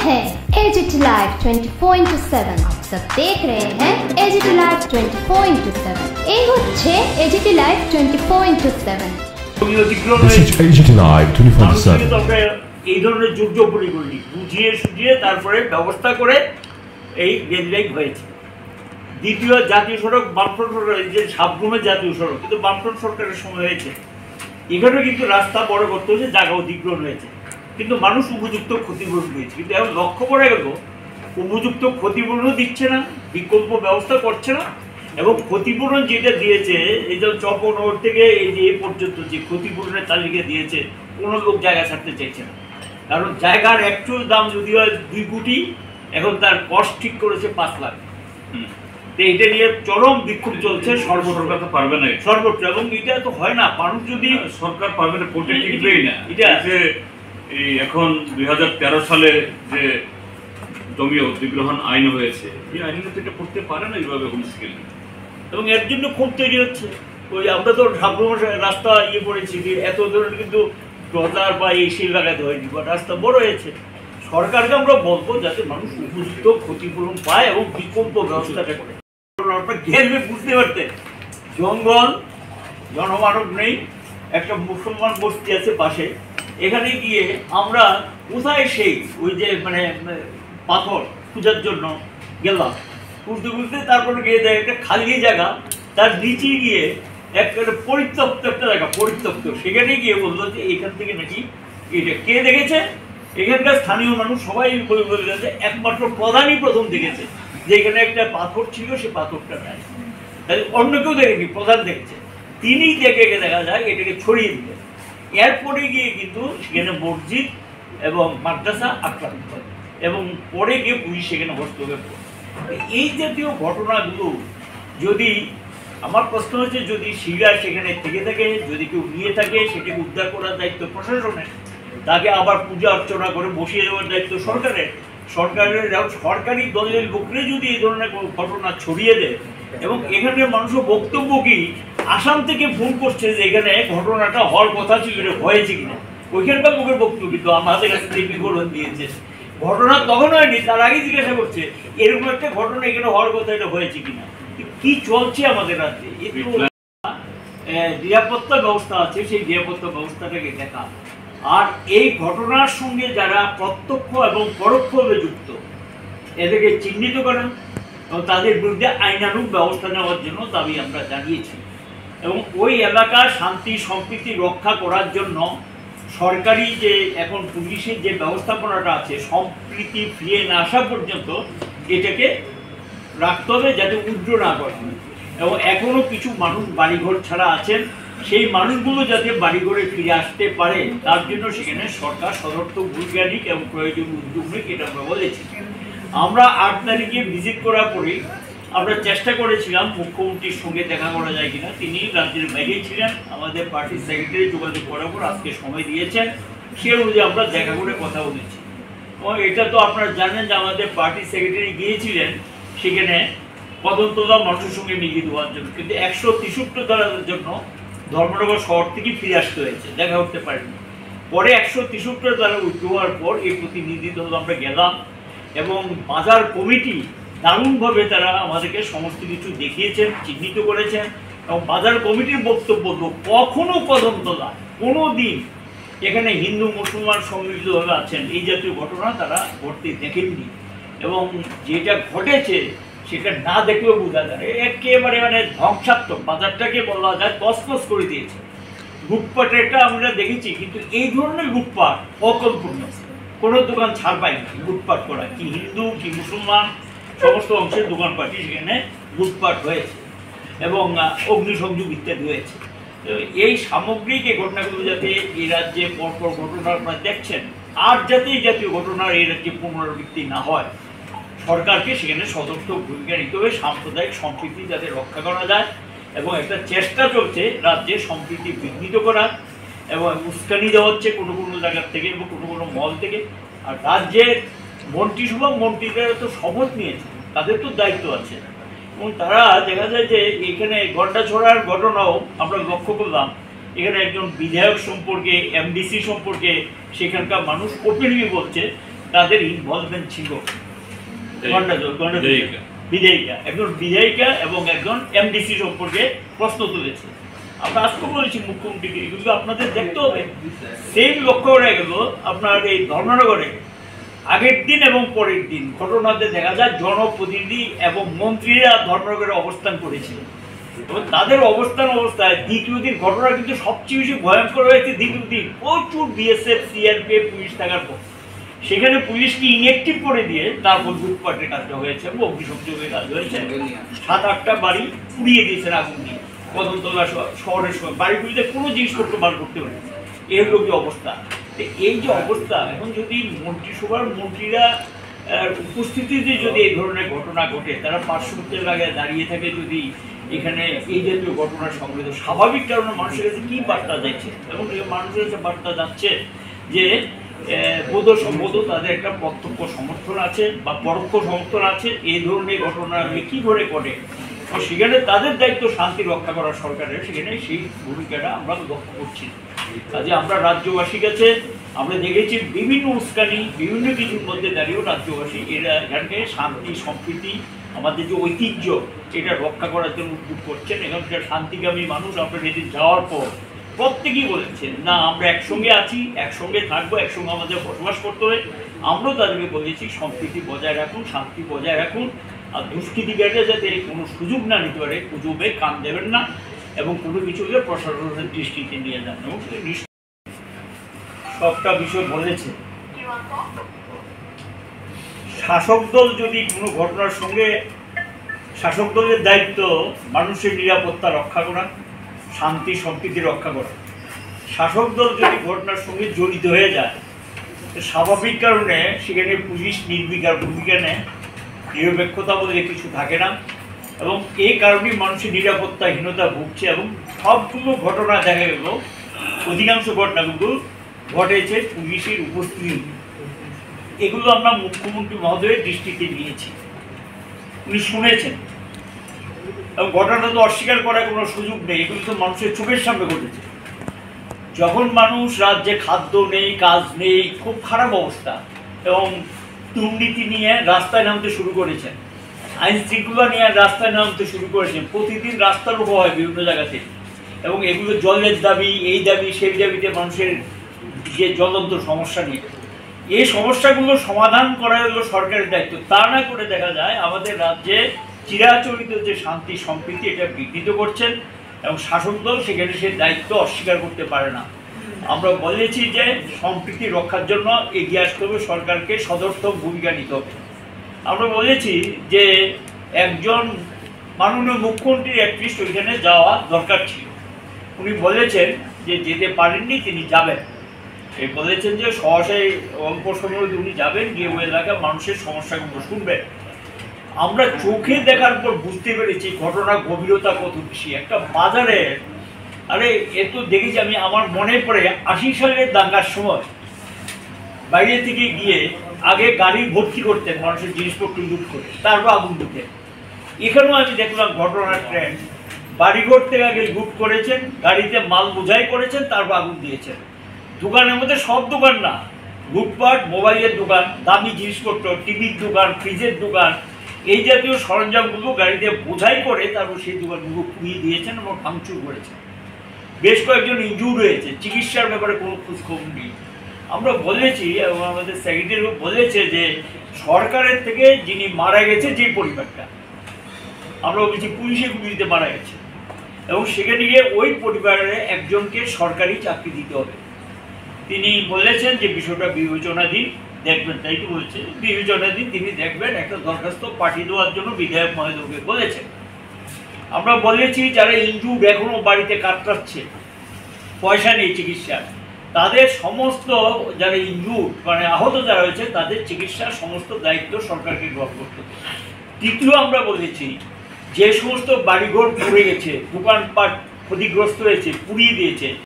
है AGT live 24/7। आप सब देख रहे हैं एजीटी लाइव 24/7। এই হচ্ছে AGT live 24/7। This is AGT live 24/7। এই ধরনের যুদ্ধ পরিকল্পনা বুঝিয়ে সুঝিয়ে তারপরে ব্যবস্থা করে এই রেল লাইন হয়েছে। দ্বিতীয় জাতীয় সড়ক বামফ্রন্ট সরকার, যে সাবগুমের জাতীয় সড়ক কিন্তু বামফ্রন্ট সরকারের সময় হয়েছে। এখানেও কিন্তু রাস্তা বড় করতে হয়েছে, জায়গা অধিগ্রহণ হয়েছে, কিন্তু মানুষ উপযুক্ত ক্ষতিপূরণ পেয়েছে। কিন্তু এখন লক্ষ্য করা গেল উপযুক্ত ক্ষতিপূরণও দিচ্ছে না, বিকল্প ব্যবস্থা করছে না, এবং ক্ষতিপূরণ যেটা দিয়েছে এই যে চপনগর থেকে এই যে এই পর্যন্ত যে ক্ষতিপূরণের তালিকা দিয়েছে কোনো লোক জায়গা ছাড়তে চাইছে না। কারণ জায়গার অ্যাকচুয়াল দাম যদি হয় 2 কোটি, এখন তার কস্ট ঠিক করেছে 5 লাখ। তো এটা নিয়ে চরম বিক্ষোভ চলছে। সরকার তো পারবে না সর্বোচ্চ, এবং এটা তো হয় না, মানুষ যদি সরকার পারবে না, কোর্টে টিকবেই না। এটা যে এই এখন 2013 সালে যে জমি অধিগ্রহণ আইন হয়েছে, এই আইনে তো এটা করতে পারে না এইভাবে হোম স্কেল, এবং এর জন্য খুব তৈরি হচ্ছে। ওই আমরা তো রাস্তা পড়েছি এত ধরনের, কিন্তু ডলার বা এই সেই লাগাতে হয়নি, বা রাস্তা বড় হয়েছে। সরকারকে আমরা বলবো যাতে মানুষ উপযুক্ত ক্ষতিপূরণ পায় এবং বিকল্প ব্যবস্থাটা করে। আপনার গেলে বুঝতে পারতেন জঙ্গল, জনমানব নেই, একটা মুসলমান বস্তি আছে পাশে। এখানে গিয়ে আমরা কোথায় সেই ওই যে মানে পাথর পূজার জন্য গেলাম, খুঁজতে খুঁজতে তারপরে গিয়ে দেয় একটা খালি জায়গা, তার নিচে গিয়ে একটা পরিত্যক্ত একটা জায়গা, পরিত্যক্ত, সেখানে গিয়ে বললো যে এখান থেকে নাকি এটা কে দেখেছে, এখানকার স্থানীয় মানুষ সবাই বলে গেছে, একমাত্র প্রধানই প্রথম দেখেছে যে এখানে একটা পাথর ছিল, সে পাথরটা নাই। তাহলে অন্য কেউ দেখেনি, প্রধান দেখেছে, তিনি দেখে দেখা যায় এটাকে ছড়িয়ে দিলেন। এরপরে গিয়ে কিন্তু সেখানে মসজিদ এবং মাদ্রাসা আক্রান্ত হয়, এবং পরে গিয়ে পুলিশ সেখানে হস্তক্ষেপ করে। এই জাতীয় ঘটনাগুলো যদি, আমার প্রশ্ন হচ্ছে, যদি শিবির সেখানে থেকে থাকে, যদি কেউ নিয়ে থাকে, সেটাকে উদ্ধার করার দায়িত্ব প্রশাসনের, তাকে আবার পূজা অর্চনা করে বসিয়ে দেওয়ার দায়িত্ব সরকারের। সরকারি দলের লোকরে যদি এই ধরনের ঘটনা ছড়িয়ে দেয়, এবং এখানে মানুষের বক্তব্য কি, আসাম থেকে ফোন করছে যে এখানে ঘটনাটা হওয়ার কথা ছিল, হয়েছে কিনা, ওইখানকার লোকের বক্তব্য কিন্তু আমাদের কাছে বিবরণ দিয়েছে। ঘটনা তখন হয়নি, তার আগে জিজ্ঞাসা করছে এরকম একটা ঘটনা এখানে হওয়ার কথা, এটা হয়েছে কিনা, কি চলছে আমাদের রাজ্যে। নিরাপত্তা ব্যবস্থা আছে, সেই নিরাপত্তা ব্যবস্থাটাকে দেখা, আর এই ঘটনার সঙ্গে যারা প্রত্যক্ষ এবং পরোক্ষভাবে যুক্ত এদেরকে চিহ্নিত করেন এবং তাদের বিরুদ্ধে আইনানুগ ব্যবস্থা নেওয়ার জন্য দাবি আমরা জানিয়েছি। এবং ওই এলাকার শান্তি সম্প্রীতি রক্ষা করার জন্য সরকারি যে এখন পুলিশের যে ব্যবস্থাপনাটা আছে, সম্প্রীতি ফিরে না আসা পর্যন্ত এটাকে রাখতে হবে, যাতে উদ্র না করে। এবং এখনও কিছু মানুষ বাড়িঘর ছাড়া আছেন, সেই মানুষগুলো যাতে বাড়িঘরে ফিরে আসতে পারে, তার জন্য সেখানে সরকার সদর্থক ভূমিকা নিক এবং প্রয়োজনীয় উদ্যোগ নিক, এটা আমরা বলেছি। আমরা 8 তারিখে ভিজিট করার পরে আমরা চেষ্টা করেছিলাম মুখ্যমন্ত্রীর সঙ্গে দেখা করা যায় কিনা, তিনি রাজ্যের বাইরে ছিলেন, আমাদের পার্টির সেক্রেটারি যোগাযোগ করার পর আজকে সময় দিয়েছেন, সে অনুযায়ী আমরা দেখা করে কথা বলেছি। এবং এটা তো আপনারা জানেন যে আমাদের পার্টির সেক্রেটারি গিয়েছিলেন সেখানে তদন্তদল মানুষের সঙ্গে মিলিয়ে দেওয়ার জন্য, কিন্তু 163 ধারার জন্য ধর্মনগর শহর থেকে ফিরে আসতে হয়েছে, দেখা করতে পারেনি। পরে 163 ধারা উঠে হওয়ার পর এই প্রতিনিধি দল আমরা গেলাম, এবং বাজার কমিটি দারুণভাবে তারা আমাদেরকে সমস্ত কিছু দেখিয়েছেন, চিহ্নিত করেছেন। এবং বাজার কমিটির বক্তব্য তো কখনো তদন্তদল কোনো দিন এখানে হিন্দু মুসলমান সম্মিলিতভাবে আছেন এই জাতীয় ঘটনা তারা ঘটতে দেখেননি, এবং যেটা ঘটেছে সেটা না দেখলেও বোঝা যায় একেবারে মানে ধ্বংসাত্মক, বাজারটাকে বলা যায় তছনছ করে দিয়েছে। লুটপাটেরটা আমরা দেখেছি, কিন্তু এই ধরনের লুটপাট অকল্পনীয়, কোনো দোকান ছাড় পায়নি লুটপাট করা, কি হিন্দু কি মুসলমান সমস্ত অংশের দোকানপাটি সেখানে লুটপাট হয়েছে, এবং অগ্নিসংযোগ ইত্যাদি হয়েছে। এই সামগ্রিক এই ঘটনাগুলো যাতে এই রাজ্যে পরপর ঘটনা আপনারা দেখছেন, আর যাতে এই জাতীয় ঘটনার এই রাজ্যে পুনরাবৃত্তি না হয়, সরকারকে সেখানে সদর্থক ভূমিকা নিতে হবে, সাম্প্রদায়িক সম্প্রীতি যাতে রক্ষা করা যায়। এবং একটা চেষ্টা চলছে রাজ্যে সম্প্রীতি বিঘ্নিত করার, এবং উস্কানি দেওয়া হচ্ছে কোনো কোনো জায়গার থেকে এবং কোনো কোনো মল থেকে। আর রাজ্যের মন্ত্রীরা তো শপথ নিয়েছে, তাদের তো দায়িত্ব আছে, এবং তারা দেখা যায় যে এখানে ঘণ্টা ছড়ার ঘটনাও আমরা লক্ষ্য করলাম। এখানে একজন বিধায়ক সম্পর্কে, এমডিসি সম্পর্কে সেখানকার মানুষ ওপেনলি বলছে তাদের ইনভলভমেন্ট ছিল। বিধায়িকা, একজন বিধায়িকা এবং একজন এমডিসি সম্পর্কে প্রশ্ন তুলেছে। আমরা আজকে বলেছি মুখ্যমন্ত্রীকে, কিন্তু আপনাদের দেখতে হবে সেম লক্ষ্য হয়ে গেল আপনার এই ধর্মনগরে আগের দিন এবং পরের দিন ঘটনাতে দেখা যায় জনপ্রতিনিধি এবং মন্ত্রীরা ধর্মনগরে অবস্থান করেছিলেন এবং তাদের অবস্থায় দ্বিতীয় দিন ঘটনা কিন্তু সবচেয়ে বেশি ভয়ঙ্কর হয়েছে। দ্বিতীয় দিন প্রচুর বিএসএফ সিআরপিএফ পুলিশ থাকার পর সেখানে পুলিশকে ইনঅ্যাক্টিভ করে দিয়ে তারপর লুটপাটের কাজটা হয়েছে এবং অগ্নিসংযোগের কাজ হয়েছে। 7-8টা বাড়ি পুড়িয়ে দিয়েছেন আগুন দিয়ে, কদমতলা শহরের সময় বাড়িগুলিতে কোনো জিনিসপত্র বার করতে পারে। এর লোক অবস্থা। এই যে অবস্থা, এখন যদি মন্ত্রিসভার মন্ত্রীরা উপস্থিতিতে যদি এই ধরনের ঘটনা ঘটে, তারা পার্শ্ববর্তী এলাকায় দাঁড়িয়ে থাকে, যদি এখানে এই জাতীয় ঘটনার সংঘটিত, স্বাভাবিক কারণে মানুষের কাছে কি বার্তা যাচ্ছে? এবং মানুষের কাছে বার্তা যাচ্ছে যে বোধ তাদের একটা প্রত্যক্ষ সমর্থন আছে বা পরোক্ষ সমর্থন আছে এই ধরনের ঘটনা কি করে ঘটে, সেখানে তাদের দায়িত্ব শান্তি রক্ষা করা সরকারের, সেখানে সেই ভূমিকাটা আমরা লক্ষ্য করছি। কাজে আমরা রাজ্যবাসীর কাছে আমরা দেখেছি বিভিন্ন উস্কানি, বিভিন্ন কিছুর মধ্যে দাঁড়িয়েও রাজ্যবাসী এরা এখানকে শান্তি সম্প্রীতি আমাদের যে ঐতিহ্য এটা রক্ষা করার জন্য উদ্যোগ করছেন। এখানকার শান্তিকামী মানুষ আপনার এদিন যাওয়ার পর প্রত্যেকেই বলেছেন না আমরা একসঙ্গে আছি, একসঙ্গে থাকবো, একসঙ্গে আমাদের বসবাস করতে হবে। আমরাও তাদেরকে বলেছি সম্প্রীতি বজায় রাখুন, শান্তি বজায় রাখুন, আর দুষ্কৃতিকারীরা যাতে কোনো সুযোগ না নিতে পারে, গুজবে কান দেবেন না এবং কোনো কিছুকে প্রশাসনের দৃষ্টিতে নিয়ে যান। এবং সবটা বিষয় বলেছে শাসক দল যদি কোনো ঘটনার সঙ্গে, শাসক দলের দায়িত্ব মানুষের নিরাপত্তা রক্ষা করা, শান্তি সম্প্রীতি রক্ষা করা। শাসক দল যদি ঘটনার সঙ্গে জড়িত হয়ে যায়, স্বাভাবিক কারণে সেখানে পুলিশ নির্বিকার ভূমিকা নেয়, নিরপেক্ষতা বলে কিছু থাকে না এবং এই কারণেই মানুষের নিরাপত্তাহীনতা ভুগছে। এবং সবগুলো ঘটনা দেখা গেল, অধিকাংশ ঘটনাগুলো ঘটেছে পুলিশের উপস্থিতি। এগুলো আমরা মুখ্যমন্ত্রী মহোদয়ের দৃষ্টিতে নিয়েছি, উনি শুনেছেন এবং ঘটনা তো অস্বীকার করার কোনো সুযোগ নেই, এগুলো তো মানুষের চোখের সামনে ঘটেছে। যখন মানুষ রাজ্যে খাদ্য নেই, কাজ নেই, খুব খারাপ অবস্থা এবং দুর্নীতি নিয়ে রাস্তায় নামতে শুরু করেছেন, আইন শৃঙ্খলা নিয়ে রাস্তায় নামতে শুরু করেছেন, প্রতিদিন রাস্তা রোক হয় বিভিন্ন জায়গাতে এবং এগুলো জলের দাবি, এই দাবি সেই দাবিতে মানুষের যে জ্বলন্ত সমস্যা নিয়ে, এই সমস্যাগুলো সমাধান করা হলো সরকারের দায়িত্ব। তা না করে দেখা যায় আমাদের রাজ্যে চিরাচরিত যে শান্তি সম্প্রীতি এটা বিঘ্নিত করছেন এবং শাসক দল সেখানে সে দায়িত্ব অস্বীকার করতে পারে না। আমরা বলেছি যে সম্প্রীতি রক্ষার জন্য এগিয়ে আসতে হবে, সরকারকে সদর্থক ভূমিকা নিতে হবে। আমরা বলেছি যে একজন মাননীয় মুখ্যমন্ত্রীর অ্যাটলিস্ট ওইখানে যাওয়া দরকার ছিল। উনি বলেছেন যে যেতে পারেননি, তিনি যাবেন। এই বলেছেন যে সহসায় অল্প সময় উনি যাবেন, গিয়ে ওই এলাকার মানুষের সমস্যাগুলো শুনবেন। আমরা চোখে দেখার পর বুঝতে পেরেছি ঘটনার গভীরতা কত বেশি। একটা বাজারে, আরে এ তো দেখেছি আমি, আমার মনে পড়ে 80 সালের দাঙ্গার সময় বাইরে থেকে গিয়ে আগে গাড়ি ভর্তি করতেন মানুষের জিনিসপত্র লুট করে, তারপর আগুন দিতেন। এখানেও আমি দেখলাম ঘটনার ট্রেন্ড, বাড়িঘর থেকে আগে লুট করেছেন, গাড়িতে মাল বোঝাই করেছেন, তারপর আগুন দিয়েছেন। দোকানের মধ্যে সব দোকান না, লুটপাট, মোবাইলের দোকান, দামি জিনিসপত্র, টিভির দোকান, ফ্রিজের দোকান, এই জাতীয় সরঞ্জামগুলো গাড়িতে বোঝাই করে তারপর সেই দোকানগুলো পুড়িয়ে দিয়েছেন এবং ভাঙচুর করেছেন। বেশ কয়েকজন ইনজুর হয়েছে, চিকিৎসার ব্যাপারে কোনো খোঁজখবর নেই। আমরা বলেছি এবং আমাদের সেক্রেটারি বলেছে যে সরকারের থেকে যিনি মারা গেছে যে পরিবারটা, আমরা বলেছি পুলিশের গুলিতে মারা গেছে এবং সেখানে গিয়ে ওই পরিবারের একজনকে সরকারি চাকরি দিতে হবে। তিনি বলেছেন যে বিষয়টা বিবেচনাধীন, দেখবেন, তাই তো বলছে বিবেচনাধীন, তিনি দেখবেন, একটা দরখাস্ত পাঠিয়ে দেওয়ার জন্য বিধায়ক মহোদয়কে বলেছেন। আমরা বলেছি যারা ইনজুর্ড এখনো বাড়িতে কাতরাচ্ছে, পয়সা নেই চিকিৎসার, তাদের সমস্ত যারা ইনজুর্ড মানে আহত যারা হয়েছে তাদের চিকিৎসার সমস্ত দায়িত্ব সরকারকে গ্রহণ করতে হবে। তৃতীয় আমরা বলেছি যে সমস্ত বাড়িঘর পুড়ে গেছে, দোকানপাট ক্ষতিগ্রস্ত হয়েছে, পুড়িয়ে দিয়েছে,